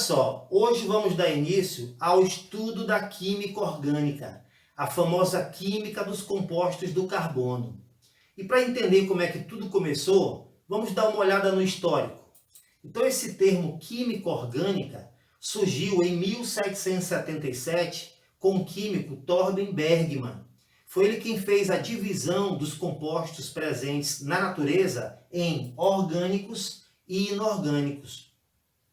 só, hoje vamos dar início ao estudo da química orgânica, a famosa química dos compostos do carbono. E para entender como é que tudo começou, vamos dar uma olhada no histórico. Então esse termo química orgânica surgiu em 1777 com o químico Torben Bergman. Foi ele quem fez a divisão dos compostos presentes na natureza em orgânicos e inorgânicos.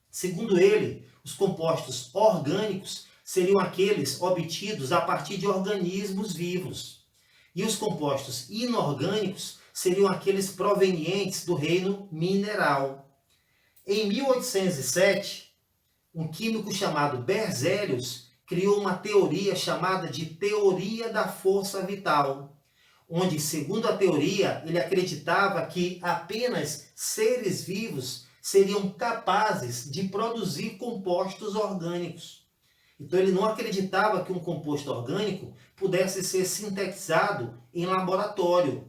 Segundo ele, os compostos orgânicos seriam aqueles obtidos a partir de organismos vivos. E os compostos inorgânicos seriam aqueles provenientes do reino mineral. Em 1807, um químico chamado Berzelius criou uma teoria chamada de teoria da força vital, onde, segundo a teoria, ele acreditava que apenas seres vivos seriam capazes de produzir compostos orgânicos. Então ele não acreditava que um composto orgânico pudesse ser sintetizado em laboratório.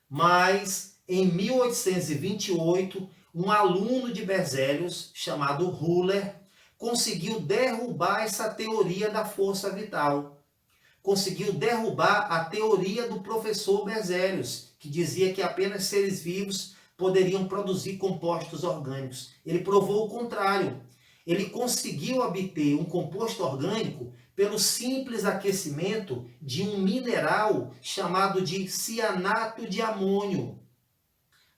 Mas em 1828, um aluno de Berzelius, chamado Ruller, conseguiu derrubar essa teoria da força vital. Conseguiu derrubar a teoria do professor Berzelius, que dizia que apenas seres vivos poderiam produzir compostos orgânicos. Ele provou o contrário. Ele conseguiu obter um composto orgânico pelo simples aquecimento de um mineral chamado de cianato de amônio.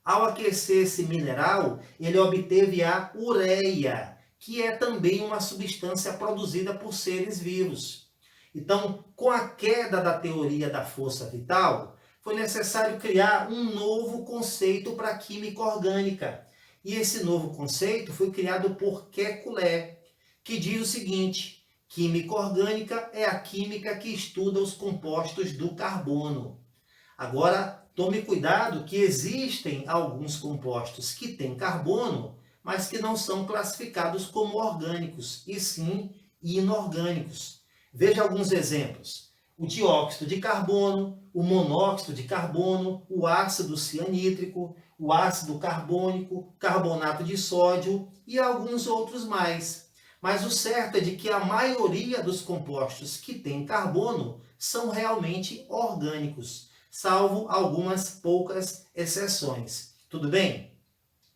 Ao aquecer esse mineral, ele obteve a ureia, que é também uma substância produzida por seres vivos. Então, com a queda da teoria da força vital, foi necessário criar um novo conceito para a química orgânica. E esse novo conceito foi criado por Kekulé, que diz o seguinte: química orgânica é a química que estuda os compostos do carbono. Agora, tome cuidado que existem alguns compostos que têm carbono, mas que não são classificados como orgânicos, e sim inorgânicos. Veja alguns exemplos: o dióxido de carbono, o monóxido de carbono, o ácido cianídrico, o ácido carbônico, carbonato de sódio e alguns outros mais. Mas o certo é de que a maioria dos compostos que têm carbono são realmente orgânicos, salvo algumas poucas exceções. Tudo bem?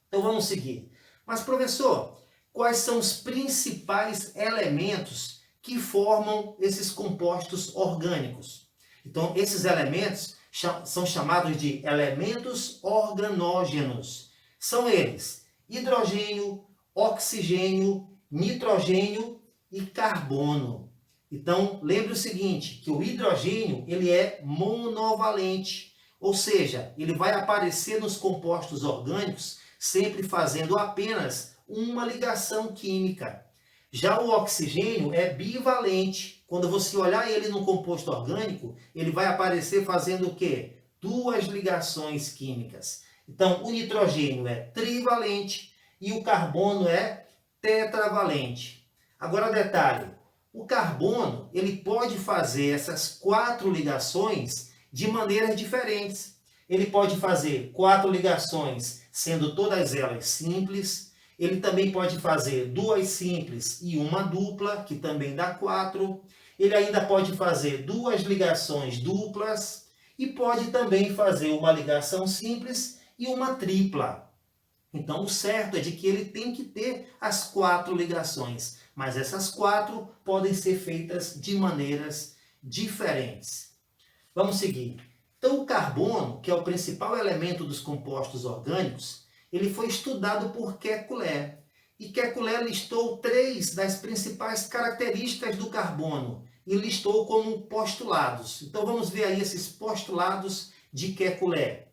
Então vamos seguir. Mas, professor, quais são os principais elementos que formam esses compostos orgânicos? Então, esses elementos são chamados de elementos organógenos. São eles: hidrogênio, oxigênio, nitrogênio e carbono. Então, lembre o seguinte, que o hidrogênio ele é monovalente, ou seja, ele vai aparecer nos compostos orgânicos sempre fazendo apenas uma ligação química. Já o oxigênio é bivalente. Quando você olhar ele no composto orgânico, ele vai aparecer fazendo o quê? Duas ligações químicas. Então, o nitrogênio é trivalente e o carbono é tetravalente. Agora, detalhe: o carbono ele pode fazer essas quatro ligações de maneiras diferentes. Ele pode fazer quatro ligações, sendo todas elas simples. Ele também pode fazer duas simples e uma dupla, que também dá 4. Ele ainda pode fazer duas ligações duplas e pode também fazer uma ligação simples e uma tripla. Então, o certo é de que ele tem que ter as quatro ligações, mas essas quatro podem ser feitas de maneiras diferentes. Vamos seguir. Então, o carbono, que é o principal elemento dos compostos orgânicos, ele foi estudado por Kekulé. E Kekulé listou 3 das principais características do carbono e listou como postulados. Então vamos ver aí esses postulados de Kekulé.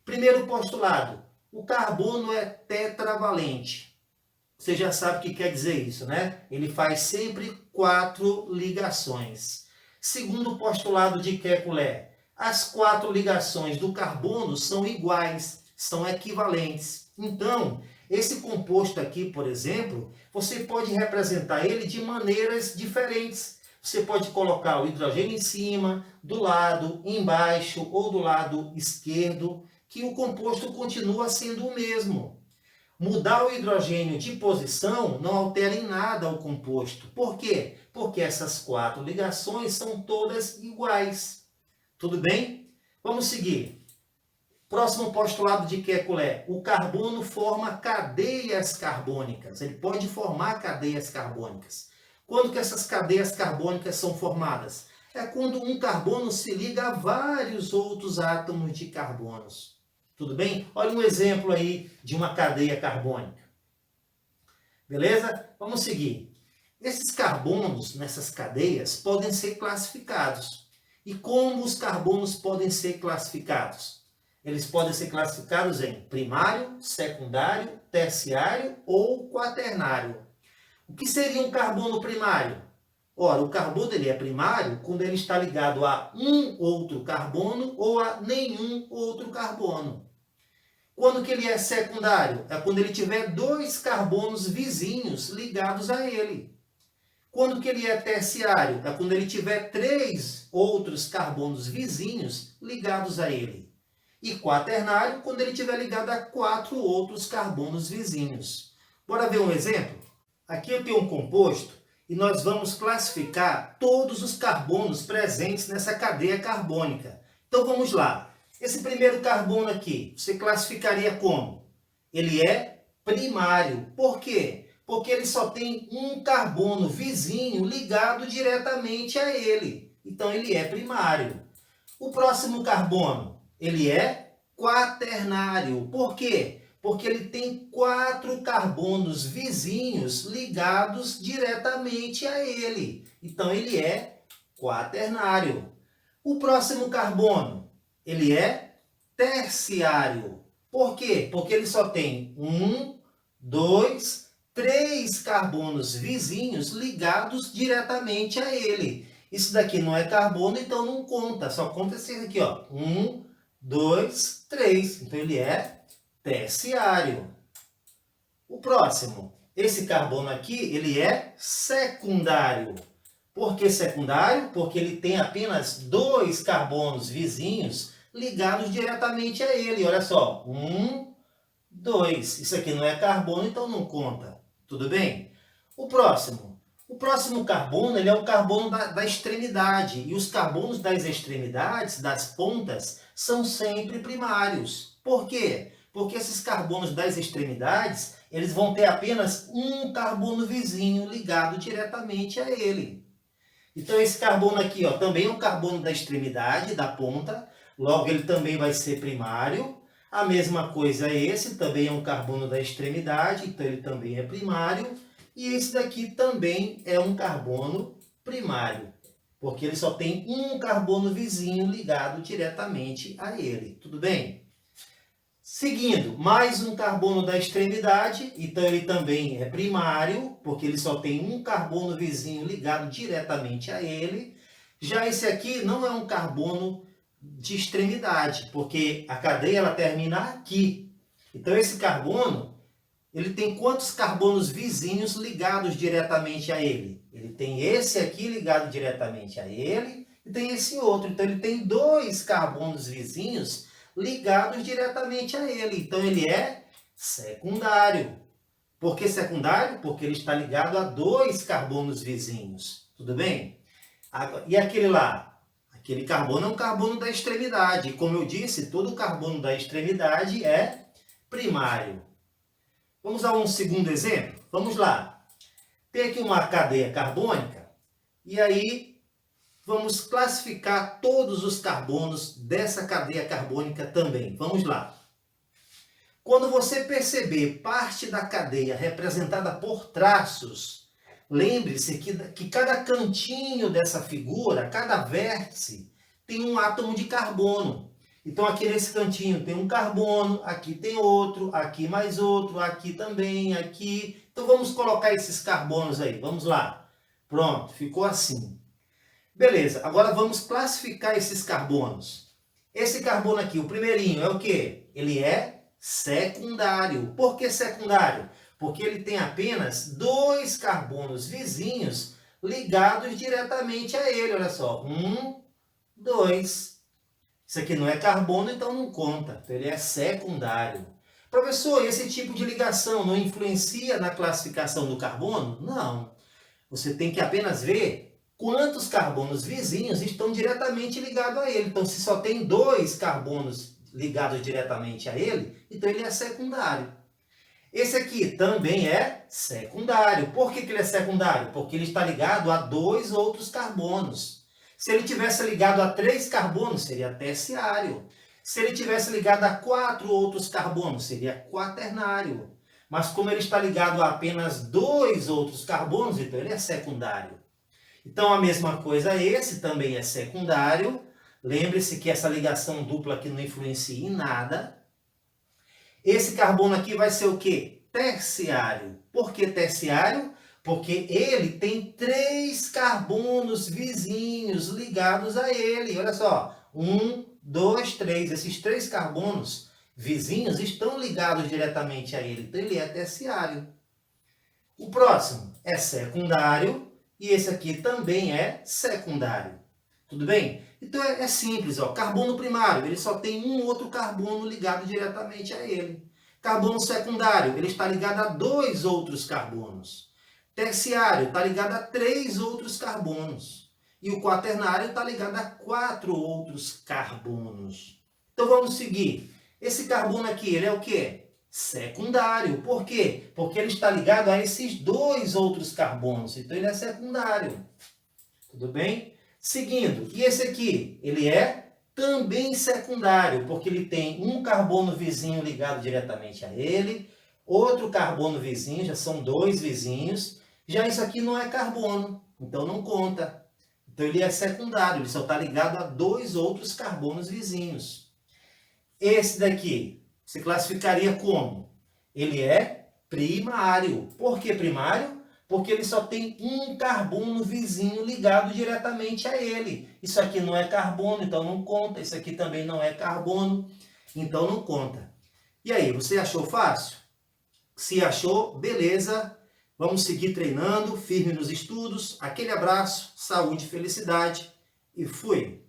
Primeiro postulado: o carbono é tetravalente. Você já sabe o que quer dizer isso, né? Ele faz sempre 4 ligações. Segundo postulado de Kekulé: as 4 ligações do carbono são iguais, são equivalentes. Então, esse composto aqui, por exemplo, você pode representar ele de maneiras diferentes. Você pode colocar o hidrogênio em cima, do lado, embaixo ou do lado esquerdo, que o composto continua sendo o mesmo. Mudar o hidrogênio de posição não altera em nada o composto. Por quê? Porque essas 4 ligações são todas iguais. Tudo bem? Vamos seguir. Próximo postulado de Kekulé. O carbono forma cadeias carbônicas. Ele pode formar cadeias carbônicas. Quando que essas cadeias carbônicas são formadas? É quando um carbono se liga a vários outros átomos de carbonos. Tudo bem? Olha um exemplo aí de uma cadeia carbônica. Beleza? Vamos seguir. Esses carbonos nessas cadeias podem ser classificados. E como os carbonos podem ser classificados? Eles podem ser classificados em primário, secundário, terciário ou quaternário. O que seria um carbono primário? Ora, o carbono ele é primário quando ele está ligado a um outro carbono ou a nenhum outro carbono. Quando que ele é secundário? É quando ele tiver 2 carbonos vizinhos ligados a ele. Quando que ele é terciário? É quando ele tiver 3 outros carbonos vizinhos ligados a ele. E quaternário, quando ele estiver ligado a 4 outros carbonos vizinhos. Bora ver um exemplo? Aqui eu tenho um composto e nós vamos classificar todos os carbonos presentes nessa cadeia carbônica. Então vamos lá. Esse primeiro carbono aqui, você classificaria como? Ele é primário. Por quê? Porque ele só tem um carbono vizinho ligado diretamente a ele. Então ele é primário. O próximo carbono, ele é quaternário. Por quê? Porque ele tem 4 carbonos vizinhos ligados diretamente a ele. Então ele é quaternário. O próximo carbono, ele é terciário. Por quê? Porque ele só tem 1, 2, 3 carbonos vizinhos ligados diretamente a ele. Isso daqui não é carbono, então não conta. Só conta esse aqui, ó. 1, 2, 3. Então ele é terciário. O próximo, esse carbono aqui, ele é secundário. Por que secundário? Porque ele tem apenas 2 carbonos vizinhos ligados diretamente a ele. Olha só, 1, 2. Isso aqui não é carbono, então não conta. Tudo bem? O próximo carbono, ele é o carbono da extremidade. E os carbonos das extremidades, das pontas, são sempre primários. Por quê? Porque esses carbonos das extremidades, eles vão ter apenas um carbono vizinho ligado diretamente a ele. Então esse carbono aqui, ó, também é um carbono da extremidade, da ponta, logo ele também vai ser primário. A mesma coisa esse, também é um carbono da extremidade, então ele também é primário. E esse daqui também é um carbono primário, porque ele só tem um carbono vizinho ligado diretamente a ele. Tudo bem? Seguindo, mais um carbono da extremidade, então ele também é primário, porque ele só tem um carbono vizinho ligado diretamente a ele. Já esse aqui não é um carbono de extremidade, porque a cadeia ela termina aqui. Então esse carbono, ele tem quantos carbonos vizinhos ligados diretamente a ele? Ele tem esse aqui ligado diretamente a ele e tem esse outro. Então ele tem 2 carbonos vizinhos ligados diretamente a ele. Então ele é secundário. Por que secundário? Porque ele está ligado a 2 carbonos vizinhos. Tudo bem? E aquele lá? Aquele carbono é um carbono da extremidade. E como eu disse, todo carbono da extremidade é primário. Vamos a um segundo exemplo? Vamos lá. Tem aqui uma cadeia carbônica e aí vamos classificar todos os carbonos dessa cadeia carbônica também. Vamos lá. Quando você perceber parte da cadeia representada por traços, lembre-se que cada cantinho dessa figura, cada vértice, tem um átomo de carbono. Então aqui nesse cantinho tem um carbono, aqui tem outro, aqui mais outro, aqui também, aqui. Então vamos colocar esses carbonos aí, vamos lá. Pronto, ficou assim. Beleza, agora vamos classificar esses carbonos. Esse carbono aqui, o primeirinho, é o quê? Ele é secundário. Por que secundário? Porque ele tem apenas 2 carbonos vizinhos ligados diretamente a ele. Olha só, 1, 2. Isso aqui não é carbono, então não conta. Então ele é secundário. Professor, esse tipo de ligação não influencia na classificação do carbono? Não. Você tem que apenas ver quantos carbonos vizinhos estão diretamente ligados a ele. Então, se só tem 2 carbonos ligados diretamente a ele, então ele é secundário. Esse aqui também é secundário. Por que ele é secundário? Porque ele está ligado a 2 outros carbonos. Se ele tivesse ligado a 3 carbonos, seria terciário. Se ele tivesse ligado a 4 outros carbonos, seria quaternário. Mas como ele está ligado a apenas 2 outros carbonos, então ele é secundário. Então a mesma coisa, esse também é secundário. Lembre-se que essa ligação dupla aqui não influencia em nada. Esse carbono aqui vai ser o quê? Terciário. Por que terciário? Porque ele tem 3 carbonos vizinhos ligados a ele. Olha só, 1, 2, 3. Esses 3 carbonos vizinhos estão ligados diretamente a ele. Então ele é terciário. O próximo é secundário e esse aqui também é secundário. Tudo bem? Então é simples, ó. Carbono primário, ele só tem um outro carbono ligado diretamente a ele. Carbono secundário, ele está ligado a 2 outros carbonos. Terciário está ligado a 3 outros carbonos. E o quaternário está ligado a 4 outros carbonos. Então vamos seguir. Esse carbono aqui, ele é o quê? Secundário. Por quê? Porque ele está ligado a esses 2 outros carbonos. Então ele é secundário. Tudo bem? Seguindo, e esse aqui, ele é também secundário, porque ele tem um carbono vizinho ligado diretamente a ele, outro carbono vizinho, já são 2 vizinhos. Já isso aqui não é carbono, então não conta. Então ele é secundário, ele só está ligado a 2 outros carbonos vizinhos. Esse daqui, se classificaria como? Ele é primário. Por que primário? Porque ele só tem um carbono vizinho ligado diretamente a ele. Isso aqui não é carbono, então não conta. Isso aqui também não é carbono, então não conta. E aí, você achou fácil? Se achou, beleza. Vamos seguir treinando, firme nos estudos. Aquele abraço, saúde, felicidade e fui!